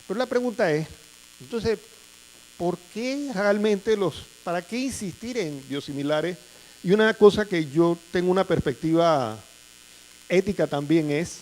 Pero la pregunta es, entonces, ¿por qué realmente para qué insistir en biosimilares? Y una cosa que yo tengo una perspectiva ética también es,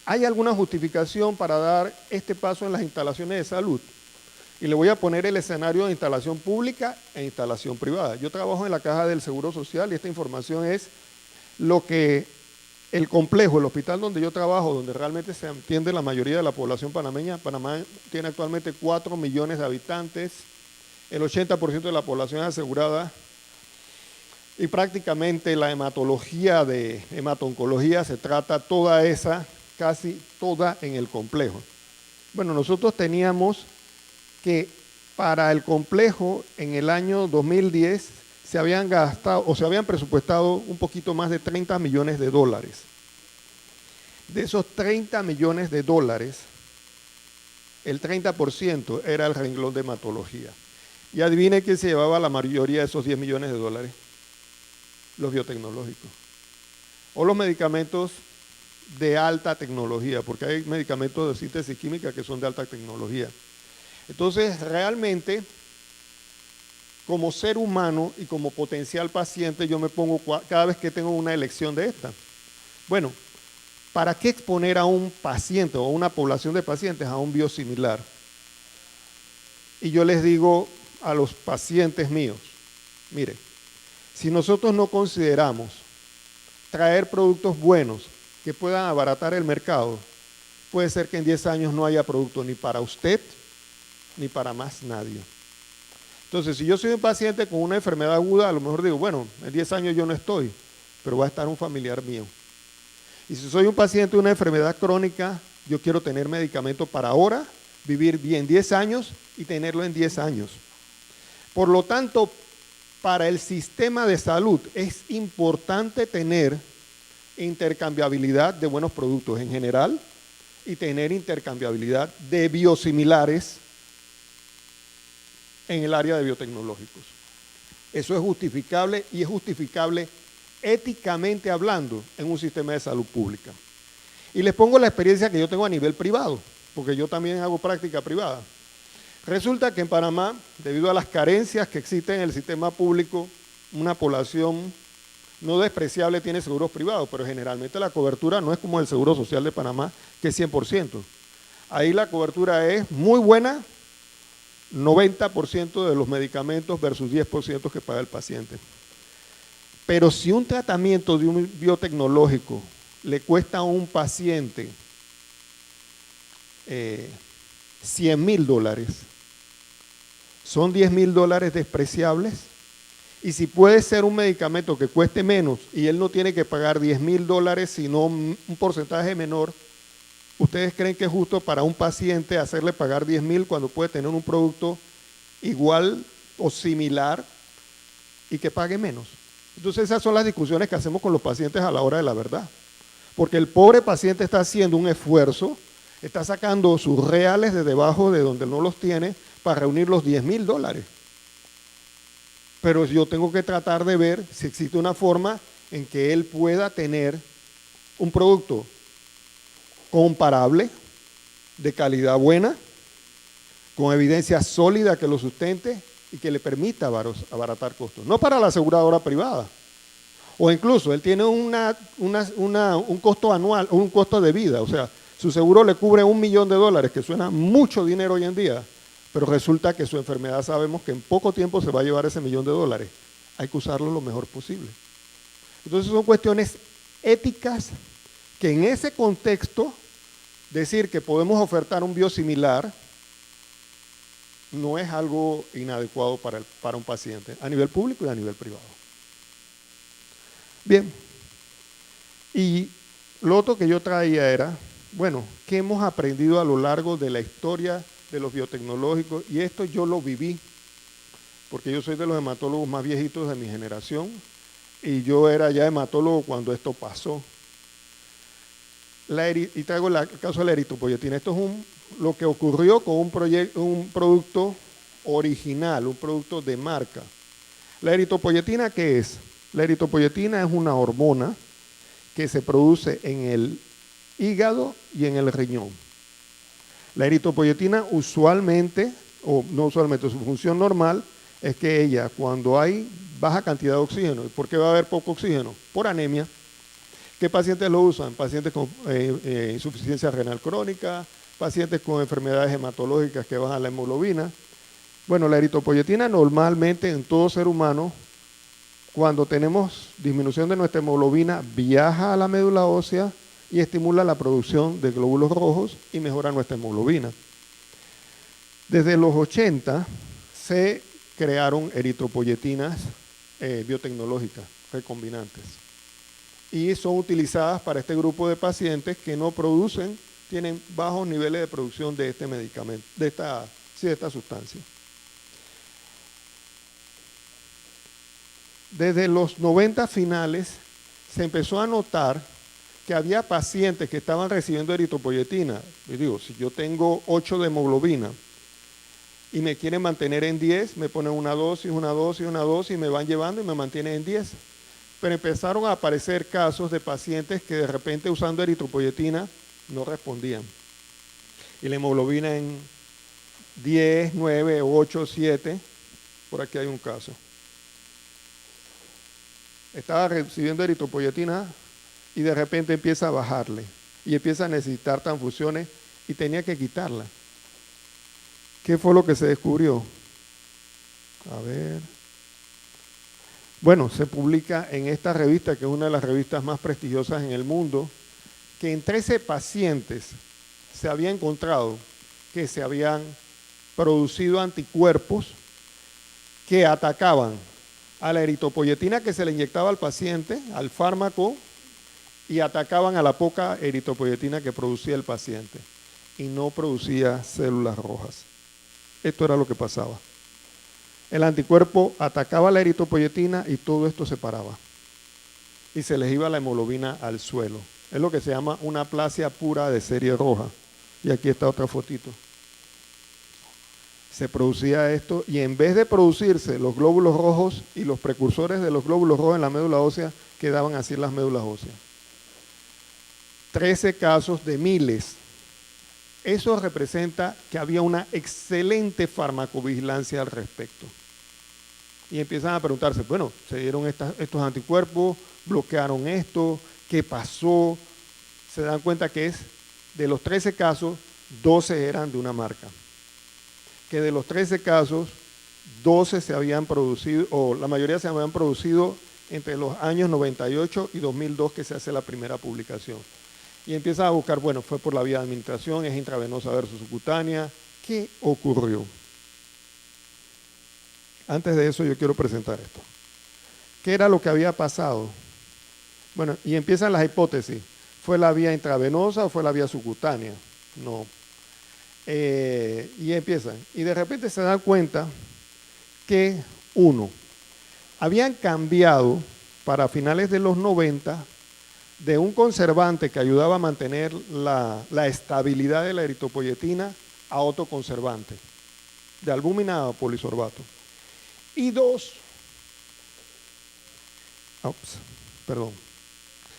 ¿hay alguna justificación para dar este paso en las instalaciones de salud? Y le voy a poner el escenario de instalación pública e instalación privada. Yo trabajo en la Caja del Seguro Social y esta información es lo que el complejo, el hospital donde yo trabajo, donde realmente se atiende la mayoría de la población panameña. Panamá tiene actualmente 4 millones de habitantes, el 80% de la población es asegurada y prácticamente la hematología de hemato-oncología se trata toda esa, casi toda en el complejo. Bueno, nosotros teníamos que para el complejo en el año 2010 se habían gastado o se habían presupuestado un poquito más de 30 millones de dólares. De esos 30 millones de dólares, el 30% era el renglón de hematología. Y adivine quién se llevaba la mayoría de esos 10 millones de dólares. Los biotecnológicos. O los medicamentos de alta tecnología, porque hay medicamentos de síntesis química que son de alta tecnología. Entonces, realmente, como ser humano y como potencial paciente, yo me pongo cada vez que tengo una elección de esta. Bueno, ¿para qué exponer a un paciente o a una población de pacientes a un biosimilar? Y yo les digo a los pacientes míos, mire, si nosotros no consideramos traer productos buenos que puedan abaratar el mercado, puede ser que en 10 años no haya producto ni para usted ni para más nadie. Entonces, si yo soy un paciente con una enfermedad aguda, a lo mejor digo, bueno, en 10 años yo no estoy, pero va a estar un familiar mío. Y si soy un paciente de una enfermedad crónica, yo quiero tener medicamento para ahora, vivir bien 10 años y tenerlo en 10 años. Por lo tanto, para el sistema de salud es importante tener intercambiabilidad de buenos productos en general y tener intercambiabilidad de biosimilares en el área de biotecnológicos. Eso es justificable y es justificable éticamente hablando en un sistema de salud pública. Y les pongo la experiencia que yo tengo a nivel privado, porque yo también hago práctica privada. Resulta que en Panamá, debido a las carencias que existen en el sistema público, una población no despreciable tiene seguros privados, pero generalmente la cobertura no es como el Seguro Social de Panamá, que es 100%. Ahí la cobertura es muy buena, 90% de los medicamentos versus 10% que paga el paciente. Pero si un tratamiento de un biotecnológico le cuesta a un paciente $100,000, son $10,000 despreciables. Y si puede ser un medicamento que cueste menos y él no tiene que pagar $10,000, sino un porcentaje menor, ¿ustedes creen que es justo para un paciente hacerle pagar 10,000 cuando puede tener un producto igual o similar y que pague menos? Entonces esas son las discusiones que hacemos con los pacientes a la hora de la verdad. Porque el pobre paciente está haciendo un esfuerzo, está sacando sus reales de debajo de donde no los tiene para reunir los $10,000. Pero yo tengo que tratar de ver si existe una forma en que él pueda tener un producto comparable, de calidad buena, con evidencia sólida que lo sustente y que le permita abaratar costos. No para la aseguradora privada. O incluso él tiene un costo anual, un costo de vida, o sea, su seguro le cubre $1 millón, que suena mucho dinero hoy en día, pero resulta que su enfermedad sabemos que en poco tiempo se va a llevar ese $1 millón. Hay que usarlo lo mejor posible. Entonces son cuestiones éticas que en ese contexto, decir que podemos ofertar un biosimilar no es algo inadecuado para un paciente, a nivel público y a nivel privado. Bien, y lo otro que yo traía era, bueno, ¿qué hemos aprendido a lo largo de la historia de los biotecnológicos? Y esto yo lo viví, porque yo soy de los hematólogos más viejitos de mi generación, y yo era ya hematólogo cuando esto pasó. Y traigo el caso de la eritropoyetina. Esto es lo que ocurrió con un producto original, un producto de marca. ¿La eritropoyetina qué es? La eritropoyetina es una hormona que se produce en el hígado y en el riñón. La eritropoyetina usualmente, o no usualmente, su función normal es que ella, cuando hay baja cantidad de oxígeno, ¿y por qué va a haber poco oxígeno? Por anemia. ¿Qué pacientes lo usan? Pacientes con insuficiencia renal crónica, pacientes con enfermedades hematológicas que bajan la hemoglobina. Bueno, la eritropoyetina normalmente en todo ser humano, cuando tenemos disminución de nuestra hemoglobina, viaja a la médula ósea y estimula la producción de glóbulos rojos y mejora nuestra hemoglobina. Desde los 80 se crearon eritropoyetinas biotecnológicas recombinantes y son utilizadas para este grupo de pacientes que no producen, tienen bajos niveles de producción de este medicamento, de esta sustancia. Desde los 90 finales se empezó a notar que había pacientes que estaban recibiendo eritropoyetina. Y digo, si yo tengo 8 de hemoglobina y me quieren mantener en 10, me ponen una dosis, y me van llevando y me mantienen en 10. Pero empezaron a aparecer casos de pacientes que de repente usando eritropoyetina no respondían. Y la hemoglobina en 10, 9, 8, 7, por aquí hay un caso. Estaba recibiendo eritropoyetina y de repente empieza a bajarle y empieza a necesitar transfusiones y tenía que quitarla. ¿Qué fue lo que se descubrió? A ver. Bueno, se publica en esta revista, que es una de las revistas más prestigiosas en el mundo, que en 13 pacientes se había encontrado que se habían producido anticuerpos que atacaban a la eritropoyetina que se le inyectaba al paciente, al fármaco, y atacaban a la poca eritropoyetina que producía el paciente y no producía células rojas. Esto era lo que pasaba. El anticuerpo atacaba la eritropoyetina y todo esto se paraba. Y se les iba la hemoglobina al suelo. Es lo que se llama una aplasia pura de serie roja. Y aquí está otra fotito. Se producía esto y en vez de producirse los glóbulos rojos y los precursores de los glóbulos rojos en la médula ósea, quedaban así las médulas óseas. 13 casos de miles. Eso representa que había una excelente farmacovigilancia al respecto. Y empiezan a preguntarse, bueno, se dieron estos anticuerpos, bloquearon esto, ¿qué pasó? Se dan cuenta que de los 13 casos, 12 eran de una marca. Que de los 13 casos, 12 se habían producido, o la mayoría se habían producido entre los años 98 y 2002 que se hace la primera publicación. Y empiezan a buscar, bueno, fue por la vía de administración, es intravenosa versus subcutánea. ¿Qué ocurrió? Antes de eso yo quiero presentar esto. ¿Qué era lo que había pasado? Bueno, y empiezan las hipótesis. ¿Fue la vía intravenosa o fue la vía subcutánea? No. Y empiezan. Y de repente se dan cuenta que, habían cambiado para finales de los 90 de un conservante que ayudaba a mantener la estabilidad de la eritropoyetina a otro conservante, de albúmina a polisorbato. Y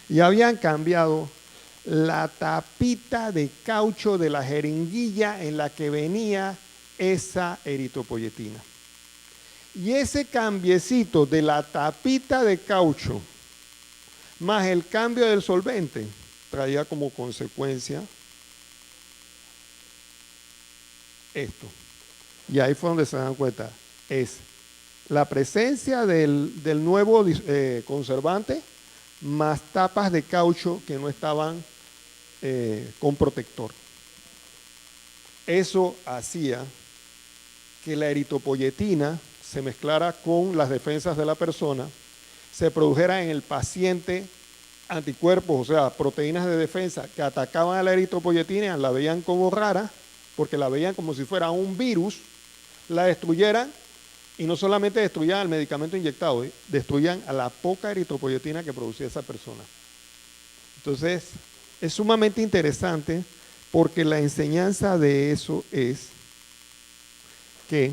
y habían cambiado la tapita de caucho de la jeringuilla en la que venía esa eritropoyetina. Y ese cambiecito de la tapita de caucho más el cambio del solvente traía como consecuencia esto. Y ahí fue donde se dan cuenta, es la presencia del nuevo conservante más tapas de caucho que no estaban con protector. Eso hacía que la eritropoyetina se mezclara con las defensas de la persona, se produjera en el paciente anticuerpos, o sea, proteínas de defensa que atacaban a la eritropoyetina, la veían como rara, porque la veían como si fuera un virus, la destruyeran y no solamente destruían el medicamento inyectado, destruían a la poca eritropoyetina que producía esa persona. Entonces, es sumamente interesante porque la enseñanza de eso es que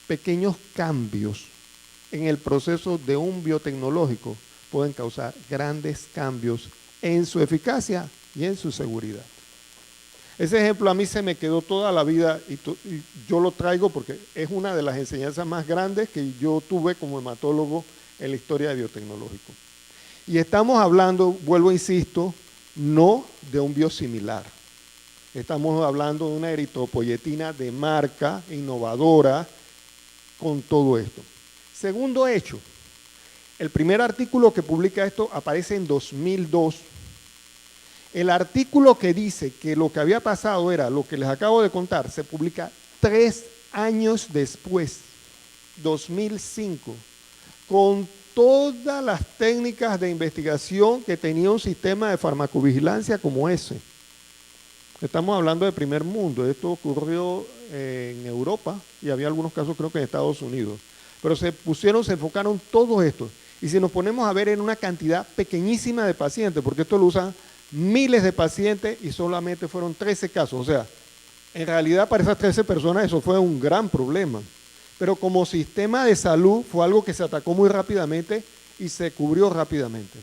pequeños cambios en el proceso de un biotecnológico pueden causar grandes cambios en su eficacia y en su seguridad. Ese ejemplo a mí se me quedó toda la vida y yo lo traigo porque es una de las enseñanzas más grandes que yo tuve como hematólogo en la historia de biotecnológico. Y estamos hablando, vuelvo, insisto, no de un biosimilar. Estamos hablando de una eritropoyetina de marca, innovadora, con todo esto. Segundo hecho, el primer artículo que publica esto aparece en 2002. El artículo que dice que lo que había pasado era lo que les acabo de contar, se publica 3 años después, 2005, con todas las técnicas de investigación que tenía un sistema de farmacovigilancia como ese. Estamos hablando de primer mundo, esto ocurrió en Europa y había algunos casos creo que en Estados Unidos. Pero se enfocaron todos estos. Y si nos ponemos a ver en una cantidad pequeñísima de pacientes, porque esto lo usan miles de pacientes y solamente fueron 13 casos. O sea, en realidad para esas 13 personas eso fue un gran problema. Pero como sistema de salud fue algo que se atacó muy rápidamente y se cubrió rápidamente.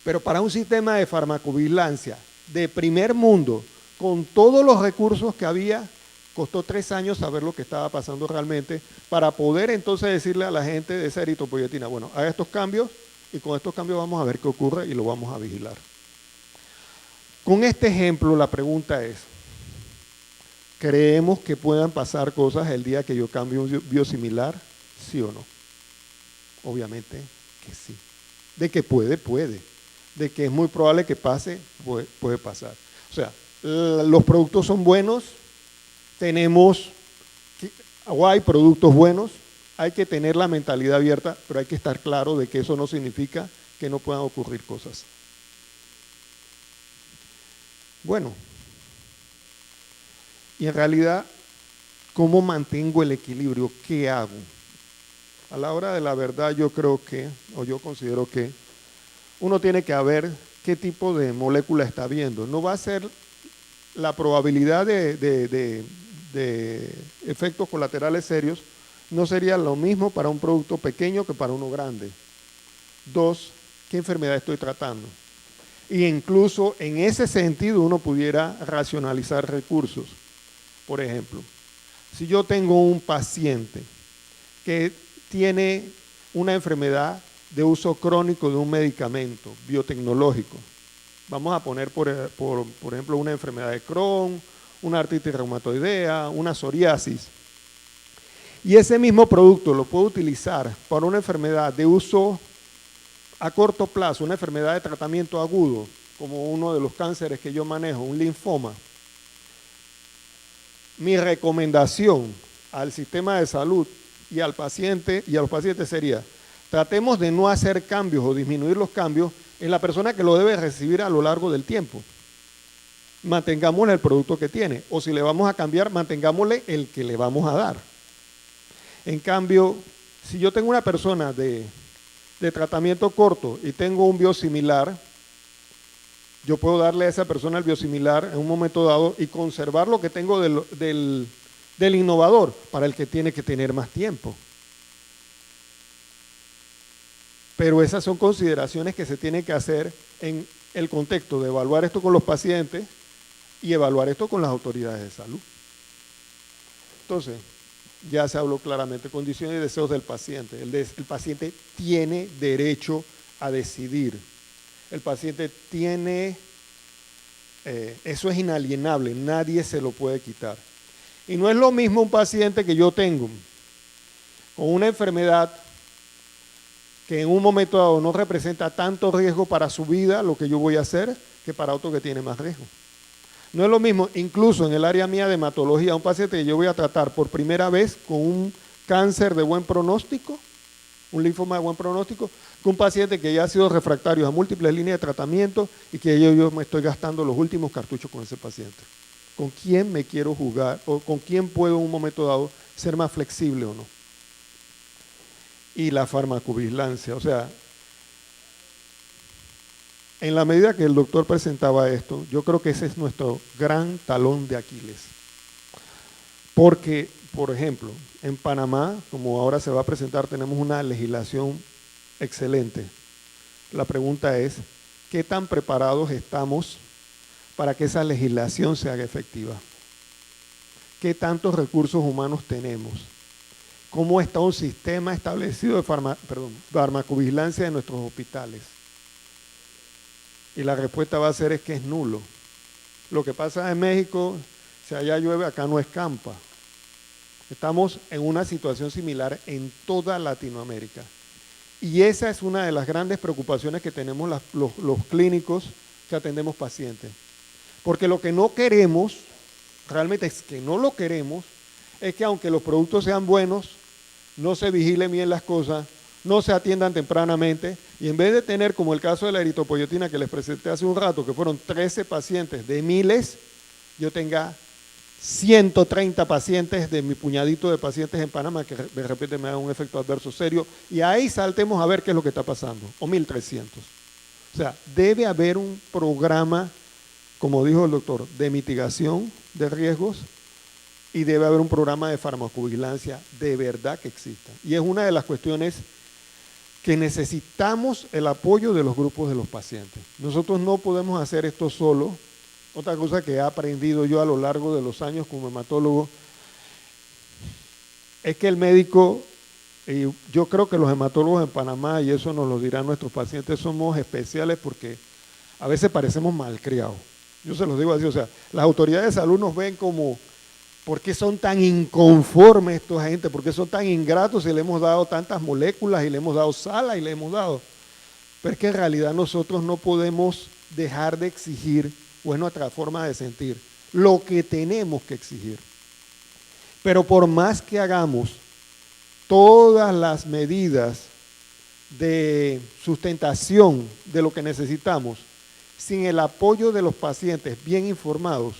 Pero para un sistema de farmacovigilancia de primer mundo, con todos los recursos que había, costó 3 años saber lo que estaba pasando realmente para poder entonces decirle a la gente de esa eritropoyetina, bueno, haga estos cambios y con estos cambios vamos a ver qué ocurre y lo vamos a vigilar. Con este ejemplo la pregunta es, ¿creemos que puedan pasar cosas el día que yo cambie un biosimilar? ¿Sí o no? Obviamente que sí. De que puede, puede. De que es muy probable que pase, puede pasar. O sea, los productos son buenos, hay productos buenos, hay que tener la mentalidad abierta, pero hay que estar claro de que eso no significa que no puedan ocurrir cosas. Bueno, y en realidad, ¿cómo mantengo el equilibrio? ¿Qué hago? A la hora de la verdad yo creo que, o yo considero que, uno tiene que ver qué tipo de molécula está viendo. No va a ser la probabilidad de efectos colaterales serios, no sería lo mismo para un producto pequeño que para uno grande. 2, ¿qué enfermedad estoy tratando? Y incluso en ese sentido uno pudiera racionalizar recursos. Por ejemplo, si yo tengo un paciente que tiene una enfermedad de uso crónico de un medicamento biotecnológico, vamos a poner por ejemplo una enfermedad de Crohn, una artritis reumatoidea, una psoriasis, y ese mismo producto lo puedo utilizar para una enfermedad de uso a corto plazo, una enfermedad de tratamiento agudo, como uno de los cánceres que yo manejo, un linfoma. Mi recomendación al sistema de salud y al paciente y a los pacientes sería, tratemos de no hacer cambios o disminuir los cambios en la persona que lo debe recibir a lo largo del tiempo. Mantengámosle el producto que tiene, o si le vamos a cambiar, mantengámosle el que le vamos a dar. En cambio, si yo tengo una persona de tratamiento corto y tengo un biosimilar, yo puedo darle a esa persona el biosimilar en un momento dado y conservar lo que tengo del innovador para el que tiene que tener más tiempo. Pero esas son consideraciones que se tienen que hacer en el contexto de evaluar esto con los pacientes y evaluar esto con las autoridades de salud. Entonces, ya se habló claramente, condiciones y deseos del paciente. El paciente tiene derecho a decidir. El paciente tiene, eso es inalienable, nadie se lo puede quitar. Y no es lo mismo un paciente que yo tengo con una enfermedad que en un momento dado no representa tanto riesgo para su vida, lo que yo voy a hacer, que para otro que tiene más riesgo. No es lo mismo, incluso en el área mía de hematología, un paciente que yo voy a tratar por primera vez con un cáncer de buen pronóstico, un linfoma de buen pronóstico, que un paciente que ya ha sido refractario a múltiples líneas de tratamiento y que yo me estoy gastando los últimos cartuchos con ese paciente. ¿Con quién me quiero jugar o con quién puedo en un momento dado ser más flexible o no? Y la farmacovigilancia, o sea, en la medida que el doctor presentaba esto, yo creo que ese es nuestro gran talón de Aquiles. Porque, por ejemplo, en Panamá, como ahora se va a presentar, tenemos una legislación excelente. La pregunta es, ¿qué tan preparados estamos para que esa legislación se haga efectiva. ¿Qué tantos recursos humanos tenemos? ¿Cómo está un sistema establecido de farmacovigilancia en nuestros hospitales? Y la respuesta va a ser es que es nulo. Lo que pasa en México, si allá llueve, acá no escampa. Estamos en una situación similar en toda Latinoamérica. Y esa es una de las grandes preocupaciones que tenemos los clínicos que atendemos pacientes. Porque lo que no queremos, realmente es que no lo queremos, es que aunque los productos sean buenos, no se vigilen bien las cosas, no se atiendan tempranamente, y en vez de tener, como el caso de la eritropoyetina que les presenté hace un rato, que fueron 13 pacientes de miles, yo tenga 130 pacientes de mi puñadito de pacientes en Panamá que de repente me dan un efecto adverso serio, y ahí saltemos a ver qué es lo que está pasando, o 1300. O sea, debe haber un programa, como dijo el doctor, de mitigación de riesgos, y debe haber un programa de farmacovigilancia de verdad que exista. Y es una de las cuestiones que necesitamos el apoyo de los grupos de los pacientes. Nosotros no podemos hacer esto solo. Otra cosa que he aprendido yo a lo largo de los años como hematólogo es que el médico, y yo creo que los hematólogos en Panamá, y eso nos lo dirán nuestros pacientes, somos especiales porque a veces parecemos malcriados. Yo se los digo así, o sea, las autoridades de salud nos ven como, ¿por qué son tan inconformes esta gente? ¿Por qué son tan ingratos si le hemos dado tantas moléculas y le hemos dado sala y le hemos dado? Pero es que en realidad nosotros no podemos dejar de exigir, o es nuestra forma de sentir, lo que tenemos que exigir. Pero por más que hagamos todas las medidas de sustentación de lo que necesitamos, sin el apoyo de los pacientes bien informados,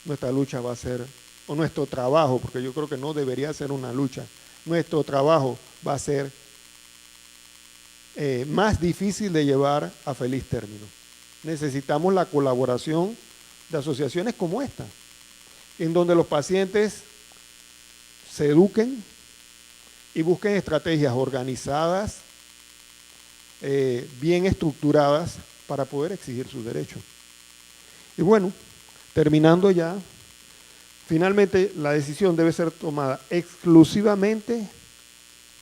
nuestra lucha va a ser, o nuestro trabajo, porque yo creo que no debería ser una lucha, nuestro trabajo va a ser más difícil de llevar a feliz término. Necesitamos la colaboración de asociaciones como esta, en donde los pacientes se eduquen y busquen estrategias organizadas, bien estructuradas, para poder exigir sus derechos. Y bueno, terminando ya, finalmente la decisión debe ser tomada exclusivamente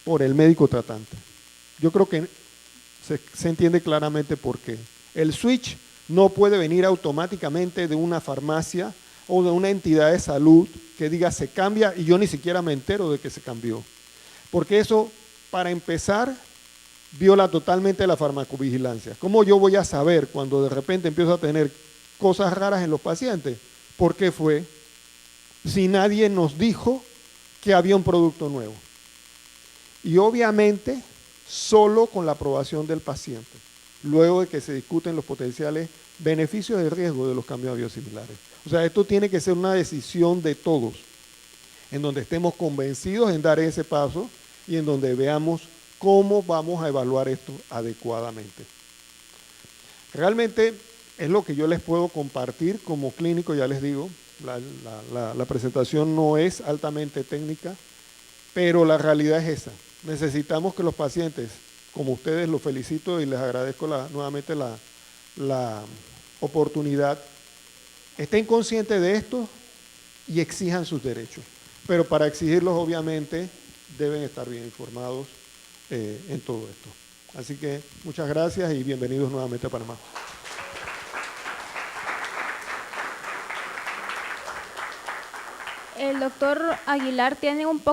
por el médico tratante. Yo creo que se entiende claramente por qué. El switch no puede venir automáticamente de una farmacia o de una entidad de salud que diga se cambia y yo ni siquiera me entero de que se cambió. Porque eso, para empezar, viola totalmente la farmacovigilancia. ¿Cómo yo voy a saber cuando de repente empiezo a tener cosas raras en los pacientes? ¿Por qué fue? Si nadie nos dijo que había un producto nuevo. Y obviamente solo con la aprobación del paciente, luego de que se discuten los potenciales beneficios y riesgos de los cambios biosimilares. O sea, esto tiene que ser una decisión de todos, en donde estemos convencidos en dar ese paso y en donde veamos cómo vamos a evaluar esto adecuadamente. Realmente es lo que yo les puedo compartir como clínico, ya les digo, la presentación no es altamente técnica, pero la realidad es esa. Necesitamos que los pacientes, como ustedes, los felicito y les agradezco nuevamente la oportunidad, estén conscientes de esto y exijan sus derechos. Pero para exigirlos, obviamente, deben estar bien informados en todo esto. Así que muchas gracias y bienvenidos nuevamente a Panamá. El doctor Aguilar tiene un poco